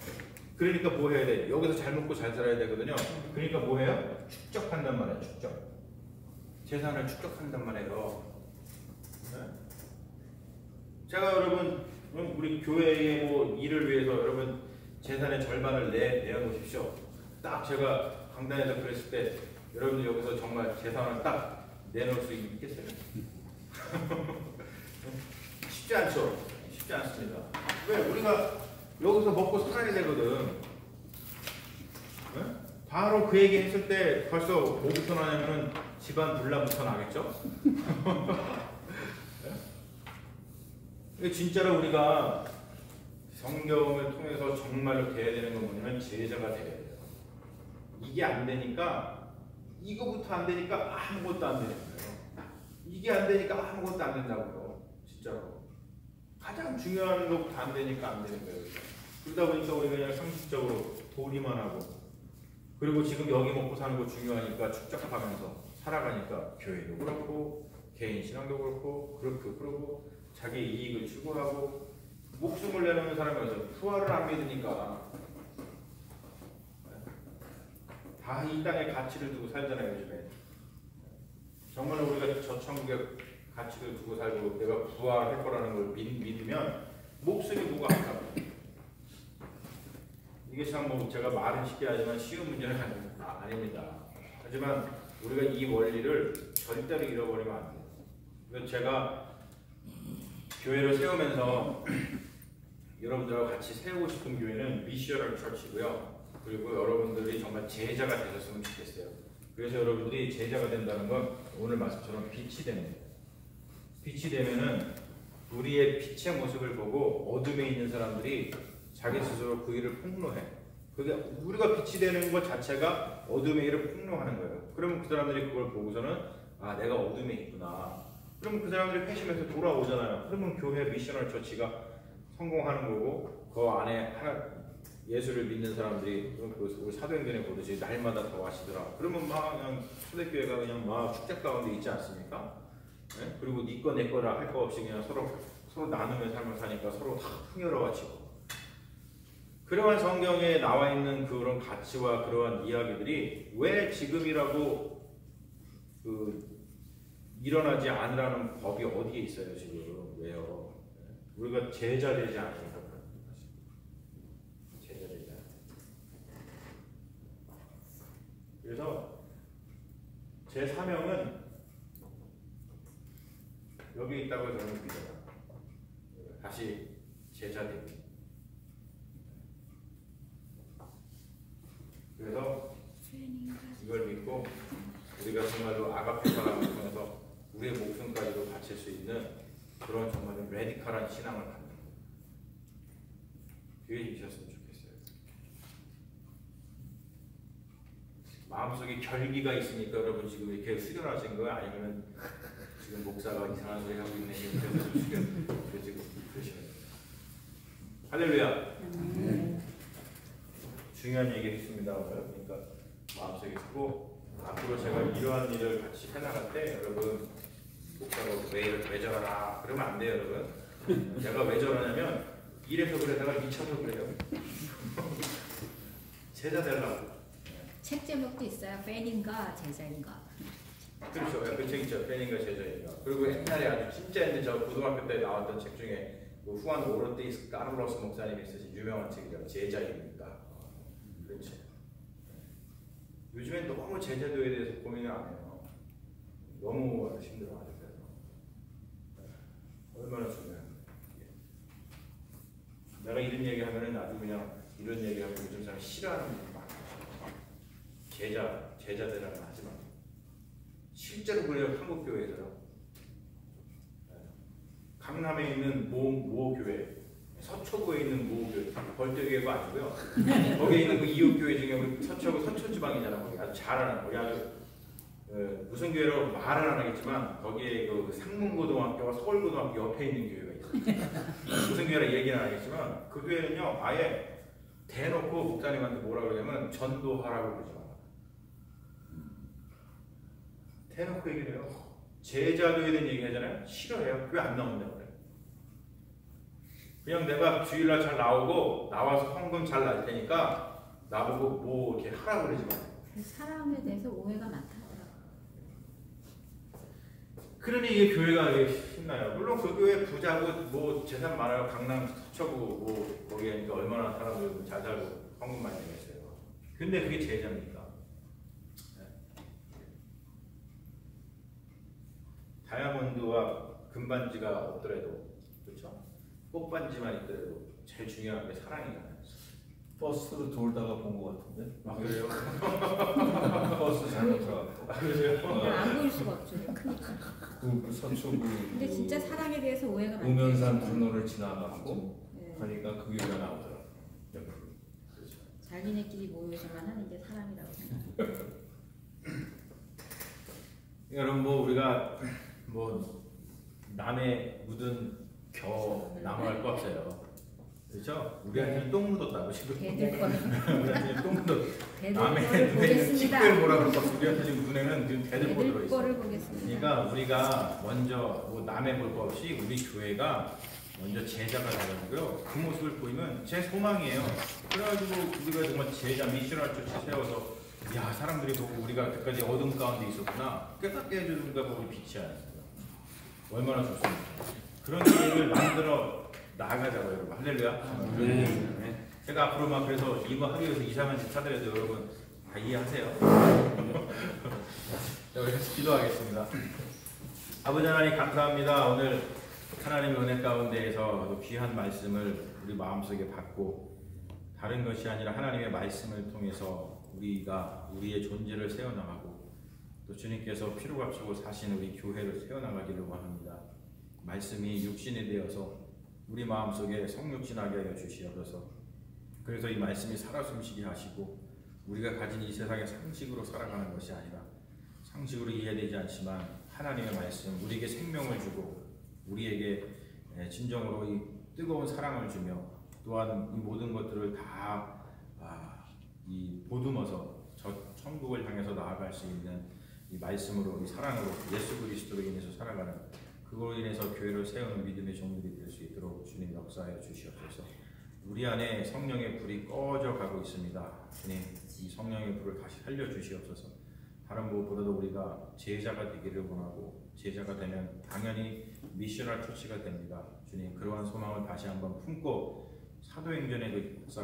그러니까 뭐 해야 돼? 여기서 잘 먹고 잘 살아야 되거든요. 그러니까 뭐 해요? 축적한단 말이에요. 축적. 재산을 축적한단 말이에요. 네? 제가 여러분 우리 교회의 뭐 일을 위해서 여러분 재산의 절반을 내놓으십시오. 딱 제가 강단에서 그랬을 때 여러분들 여기서 정말 재산을 딱 내놓을 수 있겠어요? 쉽지 않죠. 쉽지 않습니다. 왜? 우리가 여기서 먹고 살아야 되거든. 네? 바로 그 얘기 했을 때 벌써 뭐부터 나냐면은 집안 분란부터 나겠죠? 네? 진짜로 우리가 성경을 통해서 정말로 돼야 되는 건 뭐냐면 제자가 돼야 돼요. 이게 안 되니까 이거부터 안 되니까 아무것도 안 되는 거예요. 이게 안 되니까 아무것도 안 된다고요. 진짜로. 가장 중요한 것부터 안 되니까 안 되는 거예요. 그러다 보니까 우리가 그냥 상식적으로 도리만 하고, 그리고 지금 여기 먹고 사는 거 중요하니까 축적하면서 살아가니까 교회도 그렇고 개인 신앙도 그렇고 그러고 자기 이익을 추구하고 목숨을 내놓는 사람이어서 부활을 안 믿으니까 다 이 땅의 가치를 두고 살잖아요. 요즘에 정말 우리가 저 천국의 가치를 두고 살고 내가 부활할 거라는 걸 믿으면 목숨이 무거워한다. 이게 참 뭐 제가 말은 쉽게 하지만 쉬운 문제는 아닙니다. 하지만 우리가 이 원리를 절대로 잃어버리면 안 돼요. 그래서 제가 교회를 세우면서 여러분들하고 같이 세우고 싶은 교회는 미셔널 처치고요. 그리고 여러분들이 정말 제자가 되셨으면 좋겠어요. 그래서 여러분들이 제자가 된다는 건 오늘 말씀처럼 빛이 되는 거예요. 빛이 되면은 우리의 빛의 모습을 보고 어둠에 있는 사람들이 자기 스스로 그 일을 폭로해. 그게 우리가 빛이 되는 것 자체가 어둠의 일을 폭로하는 거예요. 그러면 그 사람들이 그걸 보고서는 아 내가 어둠에 있구나. 그러면 그 사람들이 회심해서 돌아오잖아요. 그러면 교회 미셔널 처치가 성공하는 거고 그 안에 하나 예수를 믿는 사람들이 우리 사도행전에 보듯이 날마다 더 하시더라. 그러면 막 그냥 초대교회가 그냥 막 축제 가운데 있지 않습니까? 네? 그리고 네 거 내 거라 할 거 없이 그냥 서로 나누며 삶을 사니까 서로 다 풍요로워지고. 그러한 성경에 나와 있는 그런 가치와 그러한 이야기들이 왜 지금이라고 일어나지 않으라는 법이 어디에 있어요 지금? 왜요? 우리가 제자 되지 않으니까 그런 거지. 제자 되지 않으니까. 그래서 제 사명은 여기 있다고 저는 믿어요. 다시 제자 되기. 그래서 이걸 믿고 우리가 정말로 아가페 사랑을 통해서 우리의 목숨까지도 바칠 수 있는 그런 정말 레디컬한 신앙을 갖는 교회에 계셨으면 좋겠어요. 마음속에 결기가 있으니까 여러분 지금 이렇게 수련하신 거예요? 아니면 지금 목사가 이상한 소리 하고 있네 그래서 지금 그러시는 거예요? 할렐루야. 중요한 얘기 했습니다. 그러니까 마음속에 두고 앞으로 제가 이러한 일을 같이 해나갈 때 여러분 목사가 왜 저러나 그러면 안 돼요 여러분. 내가 왜 저러냐면 이래서 그래 내가 미쳐서 그래요. 제자 되려고. 책 제목도 있어요. 팬인가 제자인가. 그렇죠. 그 책 있죠. 팬인가 제자인가. 그리고 옛날에 아주 진짜 옛날에 저 고등학교 때 나왔던 책 중에 그 후안 오르티스 카를로스 목사님이 쓰신 유명한 책이죠. 제자입니다. 그렇죠. 요즘엔 너무 제자도에 대해서 고민을 안 해요. 너무 힘들어하죠. 얼마나 중요해요. 내가 이런 얘기하면은 아주 그냥 이런 얘기하면 요즘 사람 싫어하는 분들 많아요. 제자들이라는 하지 마. 실제로 그래요. 한국 교회에서요. 강남에 있는 모 교회, 서초구에 있는 모 교회, 벌떼교회가 아니고요. 거기에 있는 그 이웃 교회 중에 서초구 서초지방이잖아. 거기 아주 잘하는 거기 아주 무슨 교회라고 말은 안 하겠지만 거기에 그 상문고등학교와 서울고등학교 옆에 있는 교회가 있어요. 무슨 교회라 얘기는 안 하겠지만 그 교회는요 아예 대놓고 목사님한테 뭐라 그러냐면 전도하라고 그러지 마라. 대놓고 얘기를 해요. 제자도에 대한 얘기 하잖아요. 싫어해요. 왜 안 나온다고 그래. 그냥 내가 주일날 잘 나오고 나와서 헌금 잘 날 테니까 나보고 뭐 이렇게 하라고 그러지 마. 사람에 대해서 오해가 많다더라고요. 그러니 이게 교회가 신나요. 물론 그 교회 부자고 뭐 재산 많아요. 강남 서초구 뭐 거기에 얼마나 사람들 잘 살고 헌금 많이 내겠어요. 근데 그게 제자입니까? 다이아몬드와 금반지가 없더라도 그렇죠? 꽃반지만 있더라도 제일 중요한 게 사랑이잖아요. 버스로 돌다가 본 것 같은데. 아 그래요? 버스 잘못 들어갔고. 아 그래요? 안 보일 수가 없죠. 크니까. 그 서초구. 근데 진짜 사랑에 대해서 오해가 많아요. 우면산 터널을 지나가고 네. 하니까 그 교회가 나오더라고. 그렇죠. 자기네끼리 모여서만 하는 게 사람이라고 생각해요. 여러분 뭐 우리가 뭐 남의 묻은 겨 남아갈 거 없어요. 그렇죠? 우리한테는 똥 묻었다고 지금. 개들 거를 우리한테는 똥 묻었. 개들 남의 거를 눈에는 보겠습니다. 찌끌 뭐라 그럴 거 없어. 우리한테 지금 눈에는 지금 개들 볼 개들 들어 있어. 거를 보겠습니다. 그러니까 우리가 먼저 뭐 남의 볼 거 없이 우리 교회가 먼저 제자가 되고요. 그 모습을 보이면 제 소망이에요. 그래가지고 우리가 정말 제자 미션을 세워서 야 사람들이 보고 우리가 그때까지 어둠 가운데 있었구나 깨닫게 해주는 우리가 보고 빛이 아니었어요. 얼마나 좋습니까? 그런 계획을 만들어 나아가자고요, 여러분. 할렐루야. 네. 제가 앞으로 막 그래서 이거 하기 위해서 이상한 짓 하더라도 여러분 다 이해하세요. 자, 우리 같이 기도하겠습니다. 아버지 하나님 감사합니다. 오늘 하나님의 은혜 가운데에서 귀한 말씀을 우리 마음속에 받고 다른 것이 아니라 하나님의 말씀을 통해서 우리가 우리의 존재를 세워나가고 또 주님께서 피로 값주고 사신 우리 교회를 세워나가기를 원합니다. 말씀이 육신이 되어서 우리 마음속에 성육신하게 하여 주시옵소서. 그래서 이 말씀이 살아 숨쉬게 하시고 우리가 가진 이 세상의 상식으로 살아가는 것이 아니라 상식으로 이해되지 않지만 하나님의 말씀 우리에게 생명을 주고 우리에게 진정으로 이 뜨거운 사랑을 주며 또한 이 모든 것들을 다 보듬어서 저 천국을 향해서 나아갈 수 있는 이 말씀으로 이 사랑으로 예수 그리스도로 인해서 살아가는 그걸로 인해서 교회를 세우는 믿음의 종들이 될 수 있도록 주님 역사하여 주시옵소서. 우리 안에 성령의 불이 꺼져 가고 있습니다. 주님 이 성령의 불을 다시 살려 주시옵소서. 다른 무엇보다도 우리가 제자가 되기를 원하고 제자가 되면 당연히 미셔널 처치가 됩니다. 주님 그러한 소망을 다시 한번 품고 사도행전의 그 역사